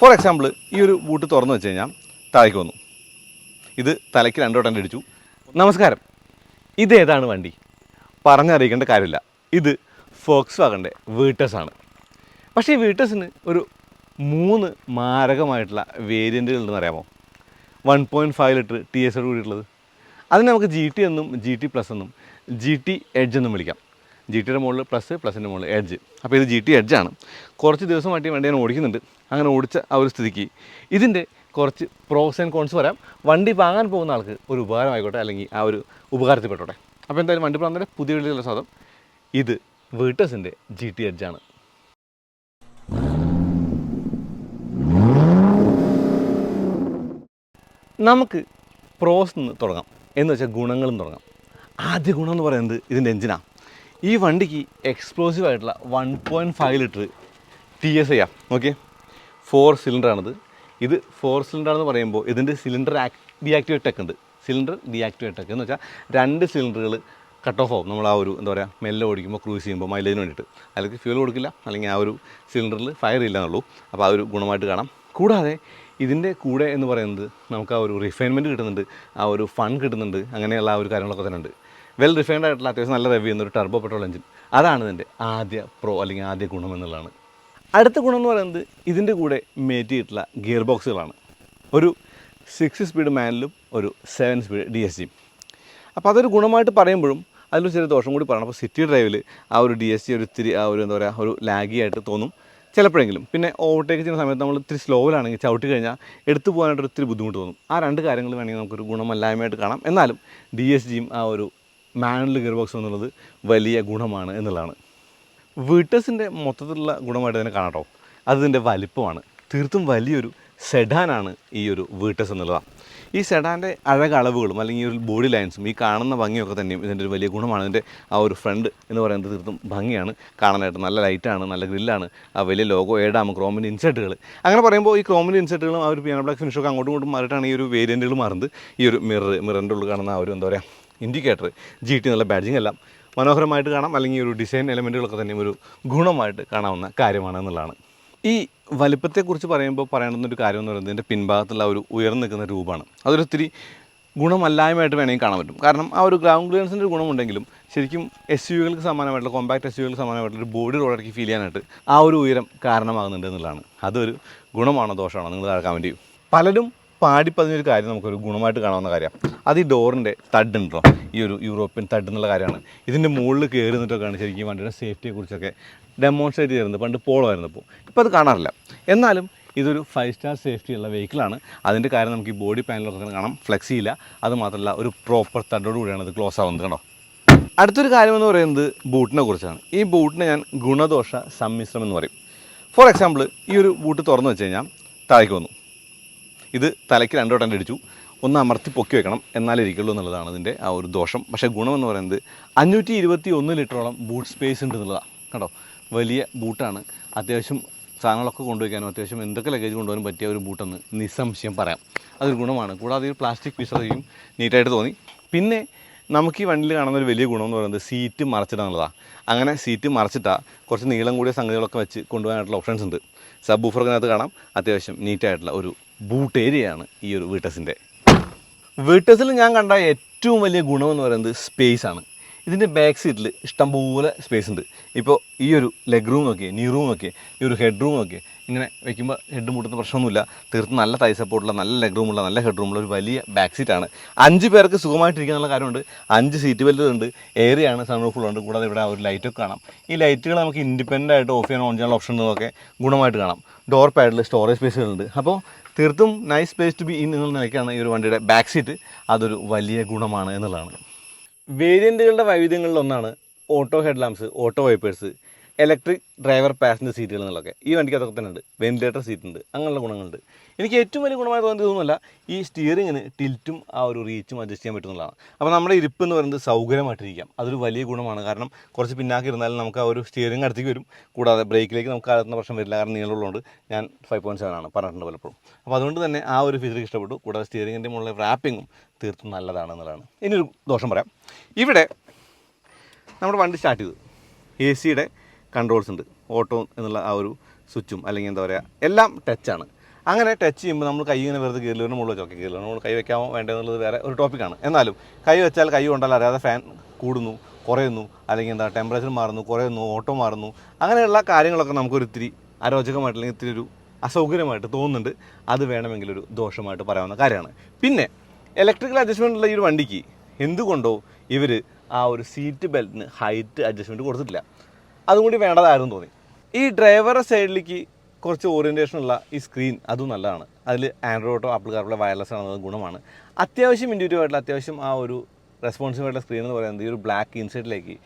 For example ഈ ഒരു boot തുറന്നു വെച്ച് കഴിഞ്ഞാൽ താഴേക്ക് വന്നു. ഇത് തലയ്ക്ക് 2 വട്ടം അടിച്ചു. നമസ്കാരം, ഇതേതാണ് വണ്ടി? പറഞ്ഞറിയിക്കേണ്ട കാര്യമില്ല. ഇത് ഫോക്സ്വാഗൻ്റെ വീട്ടസ് ആണ്. പക്ഷേ ഈ വീട്ടസിന് ഒരു 3 മാരകമായിട്ടുള്ള വേരിയൻറ്റുകൾ ഉണ്ടെന്ന് അറിയാമോ? 1.5 ലിറ്റർ TS കൂടിയിട്ടുള്ളത്. അതിന് നമുക്ക് GT എന്നും GT പ്ലസ് എന്നും GT എഡ്ജ് എന്നും വിളിക്കാം. GTയുടെ മുകളിൽ പ്ലസ്, പ്ലസിൻ്റെ മുകളിൽ എഡ്ജ്. അപ്പോൾ ഇത് GT എഡ്ജാണ്. കുറച്ച് ദിവസമായിട്ട് വണ്ടി ഞാൻ ഓടിക്കുന്നുണ്ട്. അങ്ങനെ ഓടിച്ച ആ ഒരു സ്ഥിതിക്ക് ഇതിൻ്റെ കുറച്ച് പ്രോസ് ആൻഡ് കോൺസ് പറയാം. വണ്ടി വാങ്ങാൻ പോകുന്ന ആൾക്ക് ഒരു ഉപകാരമായിക്കോട്ടെ, അല്ലെങ്കിൽ ആ ഒരു ഉപകാരത്തിൽപ്പെട്ടോട്ടെ. അപ്പോൾ എന്തായാലും വണ്ടി പ്രാന്തൻ്റെ പുതിയ വീട്ടിലുള്ള സാധനം ഇത് വീട്ടസിൻ്റെ GT എഡ്ജാണ്. നമുക്ക് പ്രോസ് നിന്ന് തുടങ്ങാം, എന്ന് വെച്ചാൽ ഗുണങ്ങളും തുടങ്ങാം. ആദ്യ ഗുണം എന്ന് പറയുന്നത് ഇതിൻ്റെ എഞ്ചിനാണ്. ഈ വണ്ടിക്ക് എക്സ്പ്ലോസീവ് ആയിട്ടുള്ള 1.5 ലിറ്റർ TS ചെയ്യാം. ഓക്കെ, 4 സിലിണ്ടറാണിത്. ഇത് 4 സിലിണ്ടറാണെന്ന് പറയുമ്പോൾ ഇതിൻ്റെ സിലിണ്ടർ ഡീആക്ടിവേറ്റ് ടെക്ക് ഉണ്ട്. സിലിണ്ടർ ഡീആക്ടിവേറ്റ് ടെക്ക് എന്ന് വെച്ചാൽ 2 സിലിണ്ടറുകൾ കട്ട് ഓഫ് ആവും. നമ്മൾ ആ ഒരു എന്താ പറയുക, മെല്ലെ ഓടിക്കുമ്പോൾ ക്രൂസ് ചെയ്യുമ്പോൾ മൈലേജിന് വേണ്ടിയിട്ട്. അല്ലെങ്കിൽ ഫ്യൂൽ കൊടുക്കില്ല, അല്ലെങ്കിൽ ആ ഒരു സിലിണ്ടറിൽ ഫയർ ഇല്ല എന്നുള്ളൂ. അപ്പോൾ ആ ഒരു ഗുണമായിട്ട് കാണാം. കൂടാതെ ഇതിൻ്റെ കൂടെ എന്ന് പറയുന്നത് നമുക്ക് ആ ഒരു റിഫൈൻമെൻറ്റ് കിട്ടുന്നുണ്ട്, ആ ഒരു ഫൺ കിട്ടുന്നുണ്ട്, അങ്ങനെയുള്ള ആ ഒരു കാര്യങ്ങളൊക്കെ തന്നെ ഉണ്ട്. വെൽ റിഫൈൻഡ് ആയിട്ടുള്ള അത്യാവശ്യം നല്ല റിവ്യൂ ചെയ്യുന്ന ഒരു ടർബോ പെട്രോൾ എഞ്ചിൻ. അതാണ് ഇതിൻ്റെ ആദ്യ അല്ലെങ്കിൽ ആദ്യ ഗുണം എന്നുള്ളതാണ്. അടുത്ത ഗുണം എന്ന് പറയുന്നത് ഇതിൻ്റെ കൂടെ മേറ്റ് ചെയ്തിട്ടുള്ള ഗിയർ ബോക്സുകളാണ്. ഒരു 6 സ്പീഡ് മാനുവലും ഒരു 7 സ്പീഡ് DSGയും. അപ്പോൾ അതൊരു ഗുണമായിട്ട് പറയുമ്പോഴും അതിലൊരു ചെറിയ ദോഷം കൂടി പറയണം. അപ്പോൾ സിറ്റി ഡ്രൈവിൽ ആ ഒരു DSG ഒരു ഇത്തിരി ആ ഒരു എന്താ പറയുക, ഒരു ലാഗി ആയിട്ട് തോന്നും ചിലപ്പോഴെങ്കിലും. പിന്നെ ഓവർടേക്ക് ചെയ്യുന്ന സമയത്ത് നമ്മൾ ഇത്തിരി സ്ലോയിലാണെങ്കിൽ ചവിട്ടി കഴിഞ്ഞാൽ എടുത്തു പോകാനായിട്ട് ഒത്തിരി ബുദ്ധിമുട്ട് തോന്നും. ആ 2 കാര്യങ്ങൾ വേണമെങ്കിൽ നമുക്കൊരു ഗുണമല്ലായ്മയായിട്ട് കാണാം. എന്നാലും DSGയും ആ ഒരു മാനുവൽ ഗിയർ ബോക്സ് എന്നുള്ളത് വലിയ ഗുണമാണ് എന്നുള്ളതാണ്. വീട്ടസിൻ്റെ മൊത്തത്തിലുള്ള ഗുണമായിട്ട് തന്നെ കാണാട്ടോ, അതിൻ്റെ വലിപ്പമാണ്. തീർത്തും വലിയൊരു സെഡാനാണ് ഈ ഒരു വീട്ടസ് എന്നുള്ളതാണ്. ഈ സെഡാൻ്റെ അളവുകളും അല്ലെങ്കിൽ ഒരു ബോഡി ലൈൻസും ഈ കാണുന്ന ഭംഗിയൊക്കെ തന്നെയും ഇതിൻ്റെ ഒരു വലിയ ഗുണമാണ്. ഇതിൻ്റെ ആ ഒരു ഫ്രണ്ട് എന്ന് പറയുന്നത് തീർത്തും ഭംഗിയാണ് കാണാനായിട്ട്. നല്ല ലൈറ്റാണ്, നല്ല ഗ്രില്ലാണ്, ആ വലിയ ലോഗോ ഏടാമ ക്രോമിൻ്റെ ഇൻസെർട്ടുകൾ. അങ്ങനെ പറയുമ്പോൾ ഈ ക്രോമിൻ്റെ ഇൻസെർട്ടുകളും ആ ഒരു പിയാനോ ബ്ലാക്ക് ഫിനിഷൊക്കെ അങ്ങോട്ടും ഇങ്ങോട്ടും മാറിയിട്ടാണ് ഈ ഒരു വേരിയൻറ്റുകൾ മാറുന്നത്. ഈ ഒരു മിററിൻ്റെ ഉള്ളിൽ കാണുന്ന ആ ഒരു എന്താ പറയുക, ഇൻഡിക്കേറ്റർ, GT എന്നുള്ള ബാഡ്ജിങ് എല്ലാം മനോഹരമായിട്ട് കാണാം. അല്ലെങ്കിൽ ഒരു ഡിസൈൻ എലമെൻറ്റുകളൊക്കെ തന്നെയും ഒരു ഗുണമായിട്ട് കാണാവുന്ന കാര്യമാണ് എന്നുള്ളതാണ്. ഈ വലിപ്പത്തെക്കുറിച്ച് പറയുമ്പോൾ പറയേണ്ടുന്നൊരു കാര്യം എന്ന് പറയുന്നത് ഇതിൻ്റെ പിൻഭാഗത്തുള്ള ഒരു ഉയർന്നു നിൽക്കുന്ന രൂപമാണ്. അതൊരിത്തിരി ഗുണമല്ലായ്മയായിട്ട് വേണമെങ്കിൽ കാണാൻ പറ്റും. കാരണം ആ ഒരു ഗ്രൗണ്ട് ക്ലിയറൻസിൻ്റെ ഒരു ഗുണമുണ്ടെങ്കിലും ശരിക്കും SUVകൾക്ക് സമാനമായിട്ടുള്ള കോമ്പാക്ട് SUVകൾക്ക് സമാനമായിട്ടുള്ള ഒരു ബോഡി റോഡിലേക്ക് ഫീൽ ചെയ്യാനായിട്ട് ആ ഒരു ഉയരം കാരണമാകുന്നുണ്ട് എന്നുള്ളതാണ്. അതൊരു ഗുണമാണോ ദോഷമാണോ നിങ്ങൾ താഴെ കമൻറ്റ് ചെയ്യും. പലരും പാടിപ്പതിഞ്ഞൊരു കാര്യം നമുക്കൊരു ഗുണമായിട്ട് കാണാവുന്ന കാര്യമാണ്. അത് ഈ ഡോറിൻ്റെ തഡ് ഉണ്ടോ, ഈ ഒരു യൂറോപ്യൻ തഡ് എന്നുള്ള കാര്യമാണ്. ഇതിൻ്റെ മുകളിൽ കയറി നിന്നിട്ടൊക്കെയാണ് ശരിക്കും വണ്ടിയുടെ സേഫ്റ്റിയെക്കുറിച്ചൊക്കെ ഡെമോൺസ്ട്രേറ്റ് ചെയ്തിരുന്നത് പണ്ട് പോളോ ആയിരുന്നപ്പോൾ. ഇപ്പോൾ അത് കാണാറില്ല. എന്നാലും ഇതൊരു 5 സ്റ്റാർ സേഫ്റ്റിയുള്ള വെഹിക്കിളാണ്. അതിൻ്റെ കാര്യം നമുക്ക് ഈ ബോഡി പാനലൊക്കെ കാണാം, ഫ്ലെക്സി ഇല്ല. അതുമാത്രമല്ല ഒരു പ്രോപ്പർ തഡോട് കൂടിയാണ് അത് ക്ലോസ് ആവുന്നത് കേട്ടോ. അടുത്തൊരു കാര്യമെന്ന് പറയുന്നത് ബൂട്ടിനെ കുറിച്ചാണ്. ഈ ബൂട്ടിനെ ഞാൻ ഗുണദോഷ സമ്മിശ്രം എന്ന് പറയും. ഫോർ എക്സാമ്പിൾ ഈ ഒരു ബൂട്ട് തുറന്നു വെച്ച് കഴിഞ്ഞാൽ താഴേക്ക് വന്നു. ഇത് തലയ്ക്ക് 2 വട്ടം അടിച്ചു. ഒന്ന് അമർത്തി പൊക്കി വെക്കണം, എന്നാലേ ഇരിക്കുള്ളൂ എന്നുള്ളതാണ് ഇതിൻ്റെ ആ ഒരു ദോഷം. പക്ഷേ ഗുണമെന്ന് പറയുന്നത് 521 ലിറ്ററോളം ബൂട്ട് സ്പേസ് ഉണ്ട് എന്നുള്ളതാണ് കേട്ടോ. വലിയ ബൂട്ടാണ്. അത്യാവശ്യം സാധനങ്ങളൊക്കെ കൊണ്ടുവയ്ക്കാനും അത്യാവശ്യം എന്തൊക്കെ ലഗേജ് കൊണ്ടുപോകാനും പറ്റിയ ഒരു ബൂട്ടെന്ന് നിസ്സംശയം പറയാം. അതൊരു ഗുണമാണ്. കൂടാതെ ഒരു പ്ലാസ്റ്റിക് പീസ് അധികം നീറ്റായിട്ട് തോന്നി. പിന്നെ നമുക്ക് ഈ വണ്ടിയിൽ കാണുന്ന ഒരു വലിയ ഗുണം എന്ന് പറയുന്നത് സീറ്റ് മറച്ചിടുക എന്നുള്ളതാണ്. അങ്ങനെ സീറ്റ് മറച്ചിട്ടാൽ കുറച്ച് നീളം കൂടിയ സംഗതികളൊക്കെ വെച്ച് കൊണ്ടുപോകാനായിട്ടുള്ള ഓപ്ഷൻസ് ഉണ്ട്. സബ് ഊഫറിനകത്ത് കാണാം. അത്യാവശ്യം നീറ്റായിട്ടുള്ള ഒരു ബൂട്ട് ഏരിയയാണ് ഈ ഒരു വീട്ടസിൻ്റെ. വീട്ടസിൽ ഞാൻ കണ്ട ഏറ്റവും വലിയ ഗുണമെന്ന് പറയുന്നത് സ്പേസ് ആണ്. ഇതിൻ്റെ ബാക്ക് സീറ്റിൽ ഇഷ്ടംപോലെ സ്പേസ് ഉണ്ട്. ഇപ്പോൾ ഈ ഒരു ലെഗ് റൂം നോക്കിയേ, നീ റൂം നോക്കിയേ, ഈ ഒരു ഹെഡ് റൂം നോക്കിയേ. ഇങ്ങനെ വയ്ക്കുമ്പോൾ ഹെഡ് മുട്ടുന്ന പ്രശ്നമൊന്നുമില്ല. തീർത്തും നല്ല തൈ സപ്പോർട്ടുള്ള, നല്ല ലെഗ് റൂമുള്ള, നല്ല ഹെഡ് റൂമുള്ള ഒരു വലിയ ബാക്ക് സീറ്റാണ്. 5 പേർക്ക് സുഖമായിട്ടിരിക്കാനുള്ള കാര്യമുണ്ട്. 5 സീറ്റ് ബെൽറ്റ് ഉണ്ട്, എയറിയാണ്, സൺറൂഫുകളുണ്ട്. കൂടാതെ ഇവിടെ ഒരു ലൈറ്റൊക്കെ കാണാം. ഈ ലൈറ്റുകൾ നമുക്ക് ഇൻഡിപെൻഡൻ്റ് ആയിട്ട് ഓഫ് ചെയ്യാൻ ഓൺ ചെയ്യാനുള്ള ഓപ്ഷനുകളൊക്കെ ഗുണമായിട്ട് കാണാം. ഡോർ പാഡിൽ സ്റ്റോറേജ് സ്പേസുകളുണ്ട്. അപ്പോൾ തീർത്തും nice place to be in എന്നുള്ള നിലയ്ക്കാണ് ഈ ഒരു വണ്ടിയുടെ ബാക്ക് സീറ്റ്. അതൊരു വലിയ ഗുണമാണ് എന്നുള്ളതാണ്. വേരിയൻറ്റുകളുടെ വൈവിധ്യങ്ങളിലൊന്നാണ് auto head lamps, auto wipers, electric driver passenger സീറ്റുകൾ എന്നുള്ളതൊക്കെ. ഈ വണ്ടിക്ക് അതൊക്കെ തന്നെ ഉണ്ട്. വെന്റിലേറ്റർ സീറ്റ് ഉണ്ട്, അങ്ങനെയുള്ള ഗുണങ്ങളുണ്ട്. എനിക്ക് ഏറ്റവും വലിയ ഗുണമായി തോന്നിയത് തോന്നുന്നില്ല, ഈ സ്റ്റിയറിങ്ങിന് ടിൽറ്റും ആ ഒരു റീച്ചും അഡ്ജസ്റ്റ് ചെയ്യാൻ പറ്റുന്നതാണ്. അപ്പോൾ നമ്മുടെ ഇരിപ്പ് എന്ന് പറയുന്നത് സൗകര്യമായിട്ടിരിക്കാം. അതൊരു വലിയ ഗുണമാണ്. കാരണം കുറച്ച് പിന്നാക്കി ഇരുന്നാലും നമുക്ക് ആ ഒരു സ്റ്റിയറിംഗ് അടുത്തേക്ക് വരും. കൂടാതെ ബ്രേക്കിലേക്ക് നമുക്ക് ആകുന്ന പ്രശ്നം വരില്ല. കാരണം നീളമുള്ളതുകൊണ്ട് ഞാൻ 5.7 ആണ് പറഞ്ഞിട്ടുണ്ട് പലപ്പോഴും. അപ്പോൾ അതുകൊണ്ട് തന്നെ ആ ഒരു ഫീച്ചർ ഇഷ്ടപ്പെട്ടു. കൂടാതെ സ്റ്റിയറിങ്ങിൻ്റെ മുകളിലെ റാപ്പിങ്ങും തീർത്തും നല്ലതാണെന്നുള്ളതാണ്. ഇനിയൊരു ദോഷം പറയാം. ഇവിടെ നമ്മുടെ വണ്ടി സ്റ്റാർട്ട് ചെയ്തു, AC കൺട്രോൾസ് ഉണ്ട്, ഓട്ടോ എന്നുള്ള ആ ഒരു സ്വിച്ചും അല്ലെങ്കിൽ എന്താ പറയുക എല്ലാം ടച്ചാണ്. അങ്ങനെ ടച്ച് ചെയ്യുമ്പോൾ നമ്മൾ കൈ ഇങ്ങനെ വെറുതെ കീറിലും മുകളിൽ വെച്ചൊക്കെ കീറിലും നമ്മൾ കൈ വെക്കാമോ വേണ്ടതെന്നുള്ളത് വേറെ ഒരു ടോപ്പിക്കാണ്. എന്നാലും കൈ വെച്ചാൽ കൈ കൊണ്ടാൽ അറിയാതെ ഫാൻ കൂടുന്നു, കുറയുന്നു, അല്ലെങ്കിൽ എന്താ ടെമ്പറേച്ചർ മാറുന്നു, കുറയുന്നു, ഓട്ടോ മാറുന്നു, അങ്ങനെയുള്ള കാര്യങ്ങളൊക്കെ നമുക്കൊരു ഇത്തിരി അരോചകമായിട്ട് അല്ലെങ്കിൽ ഇത്തിരി ഒരു അസൗകര്യമായിട്ട് തോന്നുന്നുണ്ട്. അത് വേണമെങ്കിൽ ഒരു ദോഷമായിട്ട് പറയാവുന്ന കാര്യമാണ്. പിന്നെ ഇലക്ട്രിക്കൽ അഡ്ജസ്റ്റ്മെൻറ്റുള്ള ഈ ഒരു വണ്ടിക്ക് എന്തുകൊണ്ടോ ഇവർ ആ ഒരു സീറ്റ് ബെൽറ്റിന് ഹൈറ്റ് അഡ്ജസ്റ്റ്മെൻറ്റ് കൊടുത്തിട്ടില്ല. അതും കൂടി വേണ്ടതായിരുന്നു തോന്നി. ഈ ഡ്രൈവറുടെ സൈഡിലേക്ക് കുറച്ച് ഓറിയൻറ്റേഷനുള്ള ഈ സ്ക്രീൻ അതും നല്ലതാണ്. അതിൽ Android auto, apple CarPlay, wireless ആണെന്നത് ഗുണമാണ്. അത്യാവശ്യം ഇൻറ്റ്യൂറ്റീവ് ആയിട്ടുള്ള അത്യാവശ്യം ആ ഒരു റെസ്പോൺസീവ് ആയിട്ടുള്ള സ്ക്രീൻ എന്ന് പറയുന്നത് ഈ ഒരു ബ്ലാക്ക് ഇൻസൈഡിലേക്ക്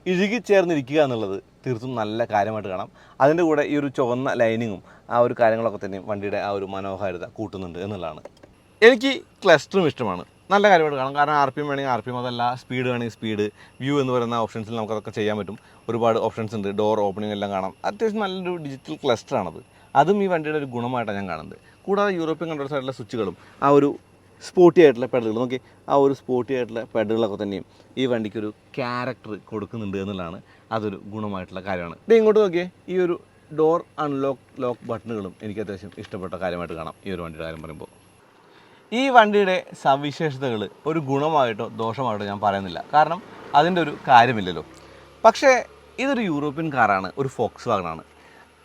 ഇഴുകിച്ചേർന്നിരിക്കുക എന്നുള്ളത് തീർത്തും നല്ല കാര്യമായിട്ട് കാണാം. അതിൻ്റെ കൂടെ ഈ ഒരു ചുവന്ന ലൈനിങ്ങും ആ ഒരു കാര്യങ്ങളൊക്കെ തന്നെയും വണ്ടിയുടെ ആ ഒരു മനോഹാരിത കൂട്ടുന്നുണ്ട് എന്നുള്ളതാണ്. എനിക്ക് ക്ലസ്റ്ററും ഇഷ്ടമാണ്. നല്ല കാര്യമായിട്ട് കാണാം. കാരണം RPM വേണമെങ്കിൽ RPM, അതല്ല സ്പീഡ് വേണമെങ്കിൽ സ്പീഡ്, വ്യൂ എന്ന് പറയുന്ന ഓപ്ഷൻസിൽ നമുക്കതൊക്കെ ചെയ്യാൻ പറ്റും. ഒരുപാട് ഓപ്ഷൻസ് ഉണ്ട്. ഡോർ ഓപ്പണിംഗ് എല്ലാം കാണാം. അത്യാവശ്യം നല്ലൊരു ഡിജിറ്റൽ ക്ലസ്റ്ററാണത്. അതും ഈ വണ്ടിയുടെ ഒരു ഗുണമായിട്ടാണ് ഞാൻ കാണുന്നത്. കൂടാതെ യൂറോപ്യൻ കൺട്രോൾ സൈഡിലെ സ്വിച്ചുകളും ആ ഒരു സ്പോർട്ടി ആയിട്ടുള്ള പെഡലുകൾ നോക്കി, ആ ഒരു സ്പോർട്ടി ആയിട്ടുള്ള പെഡലുകളൊക്കെ തന്നെയും ഈ വണ്ടിക്കൊരു ക്യാരക്ടർ കൊടുക്കുന്നുണ്ട് എന്നുള്ളതാണ് അതൊരു ഗുണമായിട്ടുള്ള കാര്യമാണ്. ഇത് ഇങ്ങോട്ട് നോക്കിയേ, ഈ ഒരു ഡോർ ലോക്ക് ബട്ടണുകളും എനിക്ക് അത്യാവശ്യം ഇഷ്ടപ്പെട്ട കാര്യമായിട്ട് കാണാം ഈ ഒരു വണ്ടിയുടെ കാര്യം പറയുമ്പോൾ. ഈ വണ്ടിയുടെ സവിശേഷതകൾ ഒരു ഗുണമായിട്ടോ ദോഷമായിട്ടോ ഞാൻ പറയുന്നില്ല, കാരണം അതിൻ്റെ ഒരു കാര്യമില്ലല്ലോ. പക്ഷേ ഇതൊരു യൂറോപ്യൻ കാറാണ്, ഒരു ഫോക്സ് വാഗണാണ്.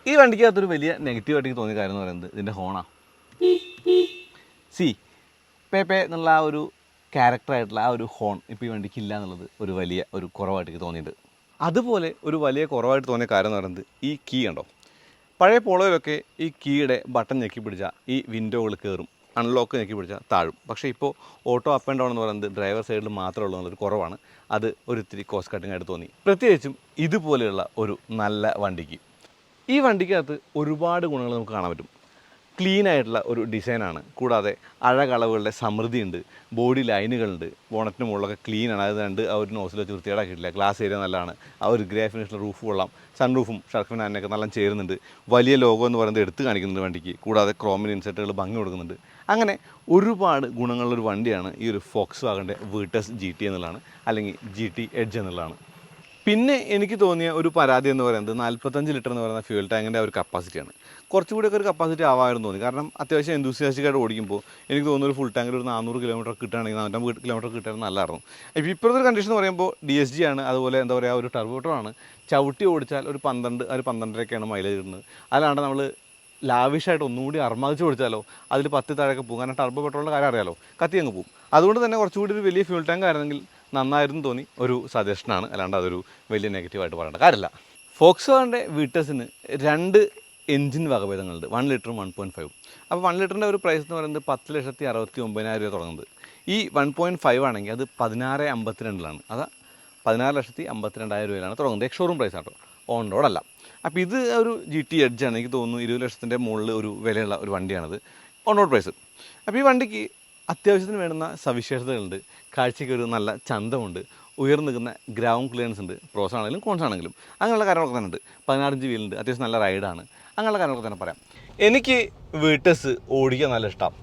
ഈ വണ്ടിക്ക് അകത്തൊരു വലിയ നെഗറ്റീവായിട്ട് തോന്നിയ കാര്യം എന്ന് പറയുന്നത് ഇതിൻ്റെ ഹോണാണ്. പേ എന്നുള്ള ആ ഒരു ക്യാരക്ടറായിട്ടുള്ള ആ ഒരു ഹോൺ ഇപ്പോൾ ഈ വണ്ടിക്ക് ഇല്ല എന്നുള്ളത് ഒരു വലിയ ഒരു കുറവായിട്ട് എനിക്ക് തോന്നിയിട്ടുണ്ട്. അതുപോലെ ഒരു വലിയ കുറവായിട്ട് തോന്നിയ കാര്യം എന്ന് പറയുന്നത് ഈ കീ ഉണ്ടോ. പഴയ പോളോയിലൊക്കെ ഈ കീയുടെ ബട്ടൺ ഞെക്കി പിടിച്ചാൽ ഈ വിൻഡോകൾ കയറും, അൺലോക്ക് ഞെക്കി പിടിച്ചാൽ താഴും. പക്ഷേ ഇപ്പോൾ ഓട്ടോ അപ്പ് ആൻഡ് ഡൗൺ എന്ന് പറയുന്നത് ഡ്രൈവർ സൈഡിൽ മാത്രമേ ഉള്ളൂ എന്നുള്ളൊരു കുറവാണ്. അത് ഒരു ഇത്തിരി കോസ്റ്റ് കട്ടിംഗ് ആയിട്ട് തോന്നി, പ്രത്യേകിച്ചും ഇതുപോലെയുള്ള ഒരു നല്ല വണ്ടിക്ക്. ഈ വണ്ടിക്കകത്ത് ഒരുപാട് ഗുണങ്ങൾ നമുക്ക് കാണാൻ പറ്റും. ക്ലീൻ ആയിട്ടുള്ള ഒരു ഡിസൈനാണ്. കൂടാതെ അഴകളവുകളുടെ സമൃദ്ധിയുണ്ട്, ബോഡി ലൈനുകളുണ്ട്, ബോണറ്റിന് മുകളിലൊക്കെ ക്ലീനാണ്. അത് ആ ഒരു നോസിൽ വെച്ച് വൃത്തികേടാക്കിയിട്ടില്ല. ഗ്ലാസ് ഏരിയ നല്ലതാണ്. ആ ഒരു ഗ്രേ ഫിനിഷിലുള്ള റൂഫ് കൊള്ളാം. സൺ റൂഫും ഷാർക്ക് ഫിൻ അതിനൊക്കെ നല്ല ചേരുന്നുണ്ട്. വലിയ ലോഗോ എന്ന് പറയുന്നത് എടുത്ത് കാണിക്കുന്നുണ്ട് വണ്ടിക്ക്. കൂടാതെ ക്രോമിൻ ഇൻസെറ്റുകൾ ഭംഗി കൊടുക്കുന്നുണ്ട്. അങ്ങനെ ഒരുപാട് ഗുണങ്ങളുള്ളൊരു വണ്ടിയാണ് ഈ ഒരു ഫോക്സ് വാഗണിൻ്റെ വീർട്ടസ് GT എന്നുള്ളതാണ്, അല്ലെങ്കിൽ GT എഡ്ജ് എന്നുള്ളതാണ്. പിന്നെ എനിക്ക് തോന്നിയ ഒരു പരാതി എന്ന് പറയുന്നത് 45 ലിറ്റർ എന്ന് പറയുന്ന ഫ്യൂൽ ടാങ്കിൻ്റെ ഒരു കപ്പാസിറ്റിയാണ്. കുറച്ചുകൂടിയൊക്കെ ഒരു കപ്പാസിറ്റി ആവാമായിരുന്നു തോന്നി. കാരണം അത്യാവശ്യം എന്തൂസിയാസ്റ്റിക്കായിട്ട് ഓടിക്കുമ്പോൾ എനിക്ക് തോന്നുന്നു ഒരു ഫുൾ ടാങ്കിൽ ഒരു 400 കിലോമീറ്റർ കിട്ടുകയാണെങ്കിൽ 450 കിലോമീറ്റർ കിട്ടുന്നത് നല്ലതായിരുന്നു. ഇപ്പോഴത്തെ ഒരു കണ്ടീഷൻ എന്ന് പറയുമ്പോൾ DSG ആണ്. അതുപോലെ എന്താ പറയുക, ഒരു ടർബോട്ടറാണ്. ചവിട്ടി ഓടിച്ചാൽ ഒരു 12-12.5 മൈലേജ് കിട്ടുന്നത്. അല്ലാണ്ട് നമ്മൾ ലാവിഷായിട്ട് ഒന്നുകൂടി അർമാദിച്ച് ഓടിച്ചാലോ അതിൽ 10 താഴേക്ക് പോകും. കാരണം ടർബോ പെട്രോളിൻ്റെ കാര്യം അറിയാലോ, കത്തി അങ്ങ് പോകും. അതുകൊണ്ട് തന്നെ കുറച്ചുകൂടി ഒരു വലിയ ഫ്യൂൽ ടാങ്ക് ആയിരുന്നെങ്കിൽ നന്നായിരുന്നു തോന്നി. ഒരു സജഷനാണ്, അല്ലാണ്ട് അതൊരു വലിയ നെഗറ്റീവായിട്ട് പറയേണ്ട കാര്യമില്ല. ഫോക്സ് വാഗണിൻ്റെ വീട്ടസിന് 2 എൻജിൻ വകഭേദങ്ങളുണ്ട്, 1 ലിറ്ററും 1.5. അപ്പോൾ 1 ലിറ്ററിൻ്റെ ഒരു പ്രൈസ് എന്ന് പറയുന്നത് 10,69,000 രൂപ തുടങ്ങുന്നത്. ഈ 1.5 ആണെങ്കിൽ അത് 16,52,000 അത് 16,52,000 രൂപയിലാണ് തുടങ്ങുന്നത്. എക്സ്ഷോറൂം പ്രൈസ് ആട്ടോ, ഓൺ റോഡല്ല. അപ്പോൾ ഇത് ഒരു GT എഡ്ജാണ്. എനിക്ക് തോന്നുന്നു 20 ലക്ഷത്തിൻ്റെ മുകളിൽ ഒരു വിലയുള്ള ഒരു വണ്ടിയാണത്, ഓൺ റോഡ് പ്രൈസ്. അപ്പോൾ ഈ വണ്ടിക്ക് അത്യാവശ്യത്തിന് വേണ്ടുന്ന സവിശേഷതകളുണ്ട്. കാഴ്ചയ്ക്ക് ഒരു നല്ല ചന്തമുണ്ട്, ഉയർന്നു നിൽക്കുന്ന ഗ്രൗണ്ട് ക്ലിയറൻസ് ഉണ്ട്, പ്രോസ് ആണെങ്കിലും കോൺസ് ആണെങ്കിലും അങ്ങനെയുള്ള കാര്യങ്ങളൊക്കെ തന്നെ ഉണ്ട്. 16 ഇഞ്ച് വീലുണ്ട്, അത്യാവശ്യം നല്ല റൈഡാണ്, അങ്ങനെയുള്ള കാര്യങ്ങളൊക്കെ തന്നെ പറയാം. എനിക്ക് വീട്ടസ് ഓടിക്കാൻ നല്ല ഇഷ്ടമാണ്.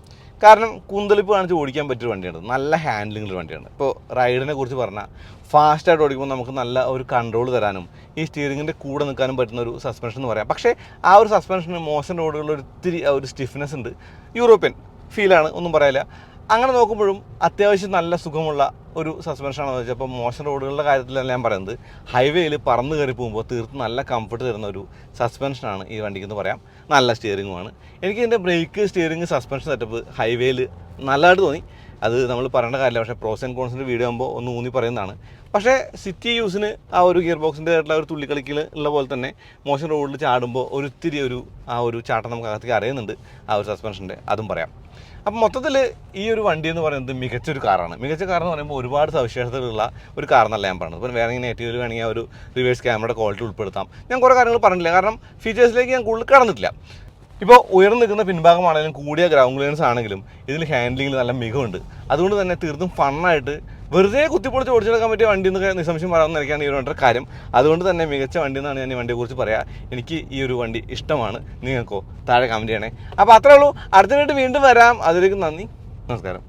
കാരണം കുന്തളിപ്പ് കാണിച്ച് ഓടിക്കാൻ പറ്റിയൊരു വണ്ടിയാണ്, നല്ല ഹാൻഡ്ലിങ്ങുള്ള വണ്ടിയാണ്. ഇപ്പോൾ റൈഡിനെ കുറിച്ച് പറഞ്ഞാൽ ഫാസ്റ്റായിട്ട് ഓടിക്കുമ്പോൾ നമുക്ക് നല്ല ഒരു കൺട്രോൾ തരാനും ഈ സ്റ്റിയറിങ്ങിൻ്റെ കൂടെ നിൽക്കാനും പറ്റുന്ന ഒരു സസ്പെൻഷൻ എന്ന് പറയാം. പക്ഷേ ആ ഒരു സസ്പെൻഷന് മോശം റോഡുകളിൽ ഒത്തിരി ആ ഒരു സ്റ്റിഫ്നെസ് ഉണ്ട്, യൂറോപ്യൻ ഫീലാണ്, ഒന്നും പറയാനില്ല. അങ്ങനെ നോക്കുമ്പോഴും അത്യാവശ്യം നല്ല സുഖമുള്ള ഒരു സസ്പെൻഷനാണെന്ന് വെച്ചാൽ, ഇപ്പോൾ മോശം റോഡുകളുടെ കാര്യത്തിലല്ല ഞാൻ പറയുന്നത്, ഹൈവേയിൽ പറന്ന് കയറി പോകുമ്പോൾ തീർത്തും നല്ല കംഫർട്ട് തരുന്ന ഒരു സസ്പെൻഷനാണ് ഈ വണ്ടിക്കെന്ന് പറയാം. നല്ല സ്റ്റിയറിങ്ങുമാണ്. എനിക്ക് ഇതിൻ്റെ ബ്രേക്ക്, സ്റ്റിയറിങ്, സസ്പെൻഷൻ സെറ്റപ്പ് ഹൈവേയിൽ നല്ലതായിട്ട് തോന്നി. അത് നമ്മൾ പറയേണ്ട കാര്യമില്ല. പക്ഷേ പ്രോസ് ആൻഡ് കോൺസിൻ്റെ വീഡിയോ ആകുമ്പോൾ ഒന്ന് ഊന്നി പറയുന്നതാണ്. പക്ഷേ സിറ്റി യൂസിന് ആ ഒരു ഗിയർ ബോക്സിൻ്റെ ആയിട്ടുള്ള ഒരു തുള്ളിക്കളിക്കൽ ഉള്ള പോലെ തന്നെ മോശം റോഡിൽ ചാടുമ്പോൾ ഒരിത്തിരി ആ ഒരു ചാട്ടം നമുക്ക് അകത്തേക്ക് അറിയുന്നുണ്ട് ആ ഒരു സസ്പെൻഷൻ്റെ, അതും പറയാം. അപ്പം മൊത്തത്തിൽ ഈ ഒരു വണ്ടി എന്ന് പറയുന്നത് മികച്ചൊരു കാറാണ്. മികച്ച കാറെന്ന് പറയുമ്പോൾ ഒരുപാട് സവിശേഷതകളുള്ള ഒരു കാറെന്നല്ല ഞാൻ പറഞ്ഞത്. ഇപ്പോൾ വേറെ ഇങ്ങനെ നെഗറ്റീവിൽ വേണമെങ്കിൽ ആ ഒരു റിവേഴ്സ് ക്യാമറയുടെ ക്വാളിറ്റി ഉൾപ്പെടുത്താം. ഞാൻ കുറേ കാര്യങ്ങൾ പറഞ്ഞില്ല, കാരണം ഫീച്ചേഴ്സിലേക്ക് ഞാൻ കൂടുതൽ കടന്നിട്ടില്ല. ഇപ്പോൾ ഉയർന്നു നിൽക്കുന്ന പിൻഭാഗമാണെങ്കിലും കൂടിയ ഗ്രൗണ്ട് ക്ലിയറൻസ് ആണെങ്കിലും ഇതിൽ ഹാൻഡ്ലിങ്ങിൽ നല്ല മികവുണ്ട്. അതുകൊണ്ട് തന്നെ തീർത്തും ഫണ്ണായിട്ട് വെറുതെ കുത്തിപ്പൊളിച്ച് ഓടിച്ചെടുക്കാൻ പറ്റിയ വണ്ടി എന്ന് നിസ്സംശയം പറയാമെന്ന് എനിക്കാണ് ഈ ഒരു വണ്ടിയുടെ കാര്യം. അതുകൊണ്ട് തന്നെ മികച്ച വണ്ടി എന്നാണ് ഞാൻ ഈ വണ്ടിയെക്കുറിച്ച് പറയാം. എനിക്ക് ഈ ഒരു വണ്ടി ഇഷ്ടമാണ്. നിങ്ങൾക്കോ? താഴെ കമൻറ്റ് ചെയ്യണേ. അപ്പോൾ അത്രേ ഉള്ളൂ. അടുത്ത വീണ്ടും വരാം. അതിലേക്ക് നന്ദി, നമസ്കാരം.